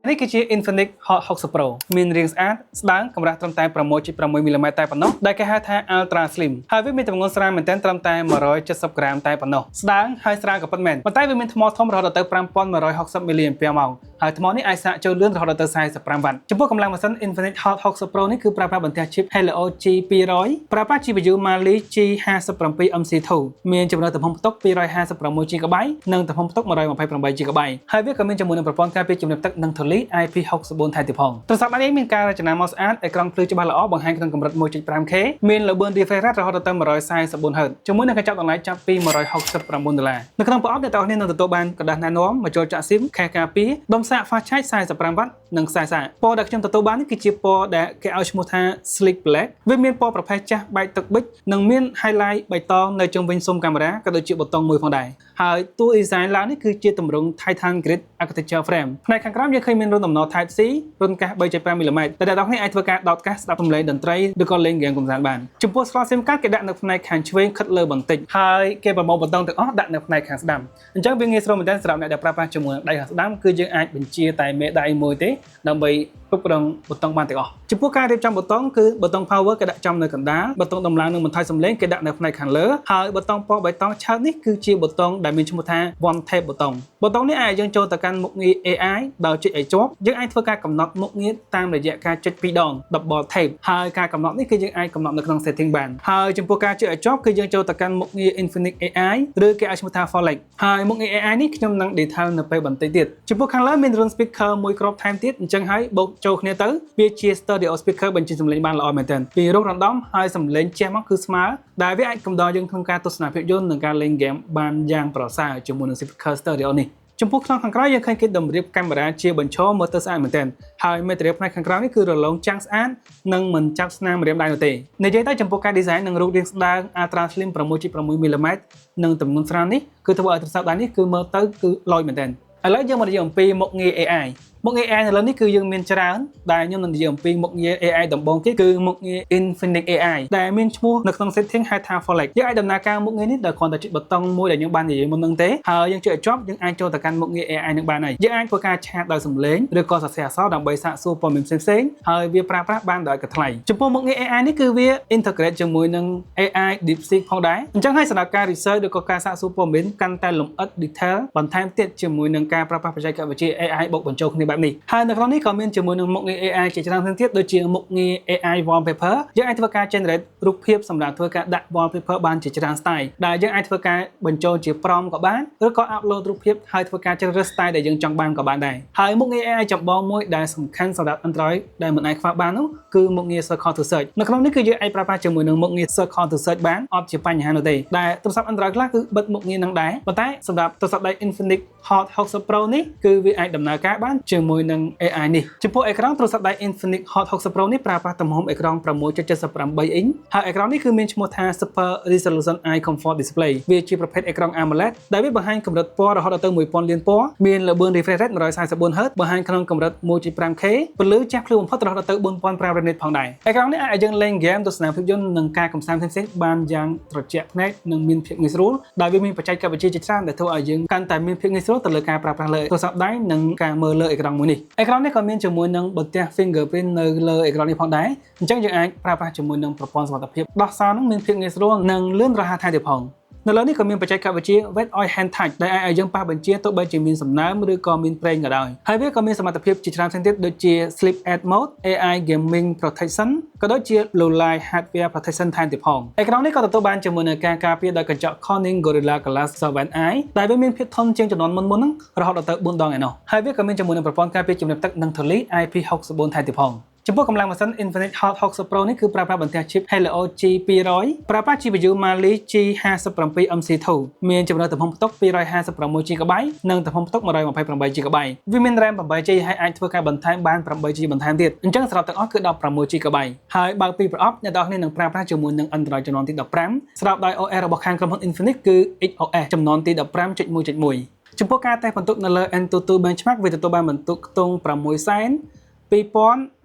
នេះគឺជា Infinix Hot 60 Pro មានរាងស្អាតស្ដើងកម្រាស់ត្រឹមតែ 6.6 មីលីម៉ែត្រតែប៉ុណ្ណោះដែលគេហៅថា Ultra Slim ហើយវាមានទម្ងន់ស្រាលមែនទែនត្រឹមតែ 170 ក្រាមតែប៉ុណ្ណោះស្ដើងហើយស្រាលក៏ពិតមែនប៉ុន្តែវាមានថ្មធំរហូតដល់ទៅ 5160 មីលីអាំពែម៉ោងហើយថ្មនេះអាចសាកចូលលឿនរហូតដល់ទៅ 45 វ៉ាត់ចំពោះកម្លាំងម៉ាស៊ីន Infinix Hot 60 Pro នេះគឺប្រើប្រាស់បន្ទះ chip Helio G200 ប្រើប្រាស់ GPU Mali G57MC2 មានចំណូលទំហំផ្ទុក 256GB និងទំហំផ្ទុក 128GB ហើយវាក៏មានជាមួយនឹងប្រព័ន្ធការពារជំនឿទឹកនិងធូលី IP64 ថែទៀតផងទូរស័ព្ទនេះមានការរចនាមកស្អាតអេក្រង់ភ្លឺច្បាស់ល្អបង្ហាញក្នុងកម្រិត 1.5K មានល្បឿន refresh rate រហូតដល់ទៅ 144Hz ជាមួយនឹងកញ្ចក់តម្លៃចាប់ពី$169នៅក្នុងប្រអប់អ្នកទាំងអស់គ្នានឹងទទួលបានក្រដាសណែនាំមកចូលចាក់ស៊ីមខែការពារដុំសាក Fast Charge 45 វ៉ាត់និងខ្សែសាកពណ៌ដែលខ្ញុំទទួលបាននេះគឺជាពណ៌ដែលគេឲ្យឈ្មោះថា Sleek Black វាមានពណ៌ប្រផេះចាស់បែកទឹកប៊ិចនិងមាន highlight បៃតងនៅជុំវិញស៊ុមកាមេរ៉ាក៏ដូចជាប៊ូតុងមួយផងដែរហើយតួ design ឡើងនេះគឺជាទម្រង់ Titan Grid Architecture Frame ផ្នែកខាងក្រោមយើងឃើញមានរន្ធដំណ Type C រន្ធកាស 3.5 មីលីម៉ែត្រដែលអ្នកទាំងនេះអាចធ្វើការដោតកាសស្ដាប់សំឡេងតន្ត្រីឬក៏លេងហ្គេមកម្សាន្តបានចំពោះស្លោ SIM card គេដាក់នៅផ្នែកខាងឆ្វេងខិតលើបន្តិចហើយគេប្រមូលប៊ូតុងទាំងអស់ដាក់នៅផ្នែកខាងស្ដាំអញ្ចឹងវាងាយស្រួលមែនទែនសម្រាប់អ្នកដែលប្រើប្រាស់ជាមួយដៃខាងស្ដាំគឺយើងអាចបញ្ជាតែមេដៃមួយទេដើម្បីគ្រប់គ្រងប៊ូតុងបានទាំងអស់ចំពោះការរៀបចំប៊ូតុងគឺប៊ូតុង power គេដាក់ចំនៅកណ្ដាលប៊ូតុងដំឡើងនិងបន្ថយសំឡេងគេដាក់នៅផ្នែកខាងលើហើយប៊ូតុងពណ៌បៃតងឆើតនេះគឺជាប៊ូតុងដែលមានឈ្មោះថា one tap ប៊ូតុងនេះអាចយើងចូលទៅកាន់មុខងារ AI ដោយចុចឲ្យជាប់យើងអាចធ្វើការកំណត់មុខងារតាមរយៈការចុច2ដង double tap ហើយការកំណត់នេះគឺយើងអាចកំណត់នៅក្នុង setting បានហើយចំពោះការចុចឲ្យជាប់គឺយើងចូលទៅកាន់មុខងារ Infinix AI ឬគេឲ្យឈ្មោះថា Folex ហើយមុខងារ AI នេះខ្ញុំនឹង detail នៅពេលបន្តិចទៀតចំពោះខាងលើមាន room speaker មួយគ្រាប់ថែមទៀតអញ្ចឹងហើយបូកចូលគ្នាទៅវាជា stereo speaker បញ្ចេញសំឡេងបានល្អមែនទែនពីរោះរំដំហើយសំឡេងជះមកគឺស្មើដែលវាអាចកំដរយើងក្នុងការទស្សនាភាពយន្តនិងការលេងហ្គេមបានយ៉ាងប្រសើរជាមួយនឹង speaker stereo នេះចំពោះក្នុងខាងក្រោយយើងឃើញគេតម្រៀបកាមេរ៉ាជាបញ្ឈរមើលទៅស្អាតមែនទែនហើយ material ផ្នែកខាងក្រោយនេះគឺរលោងចាំងស្អាតនិងមិនចាប់ស្នាមម្រាមដៃនោះទេនិយាយទៅចំពោះការ design និងរូបរាងស្ដើង Ultra Slim 6.6 មីលីម៉ែត្រនិងទម្ងន់ស្រាលនេះគឺធ្វើឲ្យទូរស័ព្ទដៃនេះគឺមើលទៅគឺលយមែនទែនឥឡូវយើងមកនិយាយអំពីមុខងារ AI មុខងារ AI នៅលើនេះគឺយើងមានច្រើនដែលខ្ញុំនឹងនិយាយអំពីមុខងារ AI ដំបូងគេគឺមុខងារ Infinix AI ដែលមានឈ្មោះនៅក្នុង setting ហៅថា Folex យើងអាចដំណើរការមុខងារនេះដោយគ្រាន់តែចុចប៊ូតុងមួយដែលយើងបាននិយាយមុននឹងទេហើយយើងចុចឲ្យជាប់យើងអាចចូលទៅកាន់មុខងារ AI នឹងបានហើយយើងអាចធ្វើការឆាតដោយសំឡេងឬក៏សរសេរអក្សរដើម្បីសាកសួរព័ត៌មានផ្សេងៗហើយវាប្រើប្រាស់បានដោយឥតគិតថ្លៃចំពោះមុខងារ AI នេះគឺវា integrate ជាមួយនឹង AI DeepSeek ផងដែរអញ្ចឹងហើយសម្រាប់ការ research ឬក៏ការសាកសួរព័ត៌មានកាន់តែលម្អិត detail បន្ថែមទៀតជាមួយនឹងការប្រើប្រាស់បច្ចេកវិទ្យា AI បូកបញ្ចូលគ្នាបែបនេះហើយនៅក្នុងនេះក៏មានជាមួយនឹងមុខងារ AI ជាច្រើនផ្សេងទៀតដូចជាមុខងារ AI wallpaper យើងអាចធ្វើការ generate រូបភាពសម្រាប់ធ្វើការដាក់ wallpaper បានជាច្រើន style ដែលយើងអាចធ្វើការបញ្ចូលជា prompt ក៏បានឬក៏ upload រូបភាពហើយធ្វើការជ្រើសរើស style ដែលយើងចង់បានក៏បានដែរហើយមុខងារ AI ចម្បងមួយដែលសំខាន់សម្រាប់ Android ដែលមិនអាចខ្វះបាននោះគឺមុខងារ Circle to Search នៅក្នុងនេះគឺយើងអាចប្រើប្រាស់ជាមួយនឹងមុខងារ Circle to Search បានអត់ជាបញ្ហានោះទេដែលទូរស័ព្ទ Android ខ្លះគឺបិទមុខងារនឹងដែរប៉ុន្តែសម្រាប់ទូរស័ព្ទដៃ Infinix Hot 60 Pro នេះគឺវាអាចដំណើរការបានជាមួយនឹង AI នេះចំពោះអេក្រង់ទូរស័ព្ទដៃ Infinix Hot 60 Pro នេះប្រើប្រាស់ទំហំអេក្រង់ 6.78 អ៊ីនហើយអេក្រង់នេះគឺមានឈ្មោះថា Super Resolution Eye Comfort Display វាជាប្រភេទអេក្រង់ AMOLED ដែលវាបង្ហាញកម្រិតពណ៌រហូតដល់ទៅ 1000 លានពណ៌មានល្បឿន refresh rate 144Hz បង្ហាញក្នុងកម្រិត 1.5K ពន្លឺចាស់ភ្លឺបំផុតរហូតដល់ទៅ 4500 nit ផងដែរអេក្រង់នេះអាចឲ្យយើងលេងហ្គេមទស្សនាភាពយន្តនិងការកម្សាន្តផ្សេងៗបានយ៉ាងត្រជាក់ភ្នែកនិងមានភាពងាយស្រួលដែលវាមានបច្ចេកវិទ្យាជាច្រើនដែលធ្វើឲ្យយើងកាន់តែមានភាពងាយស្រួលទៅលើការប្រើប្រាស់លើទូរស័ព្ទដៃនិងការមើលលើអេក្រង់មួយនេះអេក្រង់នេះក៏មានជាមួយនឹងបន្ទះ fingerprint នៅលើអេក្រង់នេះផងដែរអញ្ចឹងយើងអាចប្រើប្រាស់ជាមួយនឹងប្រព័ន្ធសុវត្ថិភាពដោះសារនឹងមានភាពងាយស្រួលនិងលឿនរហ័សថែមទៀតផងនៅលើនេះក៏មានបច្ចេកវិទ្យា Wet Oil Hand Touch ដែលអាចឲ្យយើងប៉ះបញ្ជាទោះបីជាមានសំណើមឬក៏មានប្រេងក៏ដោយហើយវាក៏មានសមត្ថភាពជាច្រើនផ្សេងទៀតដូចជា Sleep Aid Mode AI Gaming Protection ក៏ដូចជា Low Light Hardware Protection ថែមទៀតផងអេក្រង់នេះក៏ទទួលបានជាមួយនឹងការការពារដោយកញ្ចក់ Corning Gorilla Glass 7i ដែលវាមានភាពធន់ជាងចំនួនមុនហ្នឹងរហូតដល់ទៅ4ដងឯណោះហើយវាក៏មានជាមួយនឹងប្រព័ន្ធការពារជំនឿទឹកនិងធូលី IP64 ថែមទៀតផងចំពោះកម្លាំងម៉ាស៊ីន Infinix Hot 60 Pro នេះគឺប្រើប្រាស់បន្ទះ chip Helio G200 ប្រើប្រាស់ GPU Mali G57MC2 មានចំណូលទំហំផ្ទុក 256GB និងទំហំផ្ទុក 128GB វាមាន RAM 8GB ហើយអាចធ្វើការបន្ថែមបាន 8GB បន្ថែមទៀតអញ្ចឹងសរុបទាំងអស់គឺ 16GB ហើយបើពីប្រអប់អ្នកនរគ្នានឹងប្រើប្រាស់ជាមួយនឹង Android ជំនាន់ទី15ស្របដោយ OS របស់ខាងក្រុមហ៊ុន Infinix គឺ XOS ជំនាន់ទី 15.1.1 ចំពោះការតេស្តបន្ទុកនៅលើ AnTuTu Benchmark វាទទួលបានបន្ទុកខ្ទង់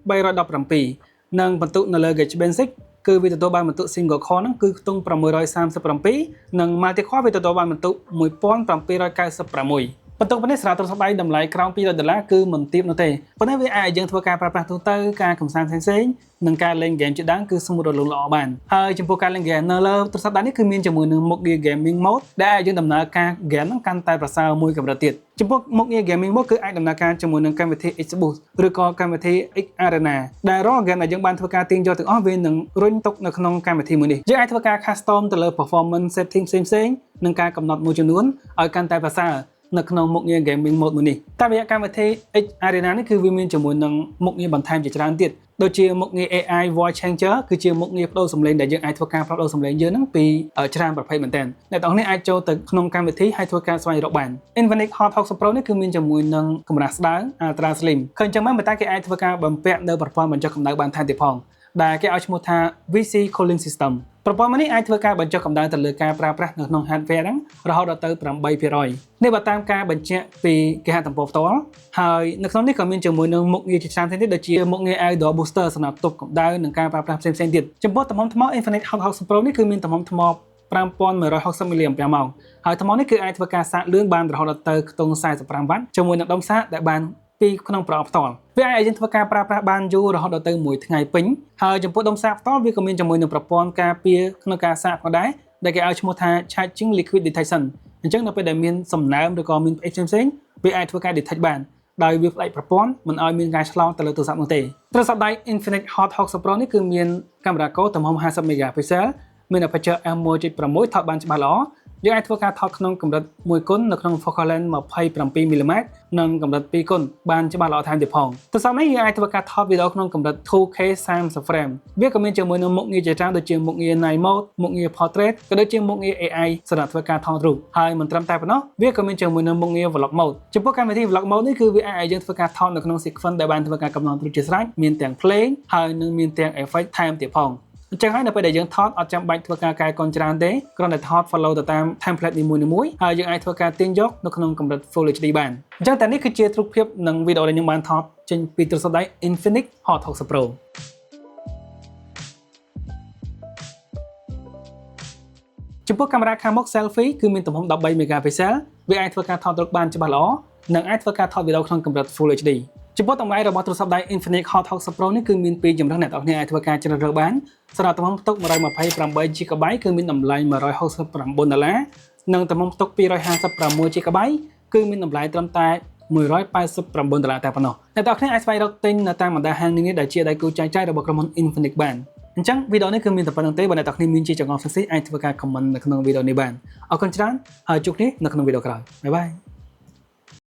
62317 និងបន្ទុកនៅលើ Geekbench គឺវាទទួលបានបន្ទុក single core ហ្នឹងគឺខ្ទង់637និង multi core វាទទួលបានបន្ទុក1796 បន្ទាប់ពីនេះស្រាទូរស័ព្ទដៃតម្លៃក្រោម$200គឺមិនទាបនោះទេប៉ុន្តែវាអាចយើងធ្វើការប្រើប្រាស់ទូទៅការកំសាន្តផ្សេងៗនិងការលេងហ្គេមជាដើមគឺស្មូតរលូនល្អបានហើយចំពោះការលេងហ្គេមនៅលើទូរស័ព្ទដៃនេះគឺមានជាមួយនឹងមុខងារ Gaming Mode ដែលអាចយើងដំណើរការហ្គេមហ្នឹងកាន់តែប្រសើរមួយកម្រិតទៀតចំពោះមុខងារ Gaming Mode គឺអាចដំណើរការជាមួយនឹងកម្មវិធី Xboost ឬក៏កម្មវិធី X Arena ដែលរាល់ហ្គេមដែលយើងបានធ្វើការទាញយកទាំងអស់វានឹងរុញទុកនៅក្នុងកម្មវិធីមួយនេះយើងអាចធ្វើការ custom ទៅលើ performance setting ផ្សេងៗនិងការកំណត់មួយចំនួនឲ្យកាន់តែប្រសើរនៅក្នុងមុខងារ Gaming Mode មួយនេះតាមរយៈកម្មវិធី X Arena នេះគឺវាមានជាមួយនឹងមុខងារបន្ថែមជាច្រើនទៀតដូចជាមុខងារ AI Voice Changer គឺជាមុខងារបដូរសំឡេងដែលយើងអាចធ្វើការផ្លាស់ប្ដូរសំឡេងយើងហ្នឹងពីច្រើនប្រភេទមែនទែនអ្នកទាំងនេះអាចចូលទៅក្នុងកម្មវិធីហើយធ្វើការស្វែងរកបាន Infinix Hot 60 Pro នេះគឺមានជាមួយនឹងកម្រាស់ស្ដើង Ultra Slim ឃើញចឹងមែនតែគេអាចធ្វើការបំពាក់នៅប្រព័ន្ធបញ្ចុះកម្ដៅបានថែមទៀតផងដែលគេឲ្យឈ្មោះថា VC Cooling System ប្រព័ន្ធនេះអាចធ្វើការបញ្ចុះកម្ដៅទៅលើការប្រើប្រាស់នៅក្នុង hardware ហ្នឹងរហូតដល់ទៅ 8% នេះបើតាមការបញ្ជាក់ពីគេហទំព័រផ្ទាល់ហើយនៅក្នុងនេះក៏មានជាមួយនឹងមុខងារជាច្រើនទៀតដូចជាមុខងារ Outdoor Booster សម្រាប់ទប់កម្ដៅនិងការប្រើប្រាស់ផ្សេងៗទៀតចំពោះទំហំថ្ម Infinix Hot 60 Pro នេះគឺមានទំហំថ្ម5160 mAh ហើយថ្មនេះគឺអាចធ្វើការសាកលឿនបានរហូតដល់ទៅខ្ទង់45 វ៉ាត់ជាមួយនឹងដុំសាកដែលបានពីក្នុងប្រអប់ផ្ទាល់វាអាចឲ្យយើងធ្វើការប្រើប្រាស់បានយូររហូតដល់ទៅ1ថ្ងៃពេញហើយចំពោះដុំសាកផ្ទាល់វាក៏មានជាមួយនឹងប្រព័ន្ធការពារក្នុងការសាកផងដែរដែលគេឲ្យឈ្មោះថា Charging Liquid Detection អញ្ចឹងនៅពេលដែលមានសំណើមឬក៏មានផ្អែកផ្សេងៗវាអាចធ្វើការ detect បានដោយវាផ្ដាច់ប្រព័ន្ធមិនឲ្យមានការឆ្លងទៅលើទូរស័ព្ទនោះទេទូរស័ព្ទដៃ Infinix Hot 60 Pro នេះគឺមានកាមេរ៉ាកូទំហំ50 megapixel មាន aperture f1.6 ថតបានច្បាស់ល្អយើងអាចធ្វើការថតក្នុងកម្រិត1គុណនៅក្នុង focal length 27 mm និងកម្រិត2គុណបានច្បាស់ល្អថែមទៀតផងទូរស័ព្ទនេះយើងអាចធ្វើការថតវីដេអូក្នុងកម្រិត 2K 30 frame វាក៏មានជាមួយនឹងមុខងារជាច្រើនដូចជាមុខងារ Night Mode មុខងារ Portrait ក៏ដូចជាមុខងារ AI សម្រាប់ធ្វើការថតរូបហើយមិនត្រឹមតែប៉ុណ្ណោះវាក៏មានជាមួយនឹងមុខងារ Vlog Mode ចំពោះកម្មវិធី Vlog Mode នេះគឺវាអាចឲ្យយើងធ្វើការថតនៅក្នុង sequence ដែលបានធ្វើការកំណត់រួចជាស្រេចមានទាំង play ហើយនឹងមានទាំង effect ថែមទៀតផងអញ្ចឹងហើយនៅពេលដែលយើងថតអត់ចាំបាច់ធ្វើការកែកុនច្រើនទេគ្រាន់តែថត follow ទៅតាម template នីមួយៗហើយយើងអាចធ្វើការទាញយកនៅក្នុងកម្រិត Full HD បានអញ្ចឹងតែនេះគឺជារូបភាពនិងវីដេអូដែលខ្ញុំបានថតចេញពីទូរស័ព្ទដៃ Infinix Hot 60 Pro ចំពោះកាមេរ៉ាខាងមុខ selfie គឺមានទំហំ13 megapixel វាអាចធ្វើការថតរូបបានច្បាស់ល្អនិងអាចធ្វើការថតវីដេអូក្នុងកម្រិត Full HDចំពោះតម្លៃរបស់ទូរស័ព្ទដៃ Infinix Hot 60 Pro នេះគឺមានពីរជម្រើសអ្នកនរគ្នាអាចធ្វើការជ្រើសរើសបានសម្រាប់ទំហំផ្ទុក 128GB គឺមានតម្លៃ$169និងទំហំផ្ទុក 256GB គឺមានតម្លៃត្រឹមតែ$189តែប៉ុណ្ណោះអ្នកនរគ្នាអាចស្វែងរកទិញនៅតាមបណ្ដាហាងនានាដែលជាដៃគូចែកចាយរបស់ក្រុមហ៊ុន Infinix បានអញ្ចឹងវីដេអូនេះគឺមានតែប៉ុណ្្នឹងទេបើអ្នកនរគ្នាមានជាចង្អុលផ្សេងៗអាចធ្វើការ comment នៅក្នុងវីដេអូនេះបានអរគុណច្រើនហើយជួបគ្នានៅក្នុងវីដេអូក្រោយបាយបាយ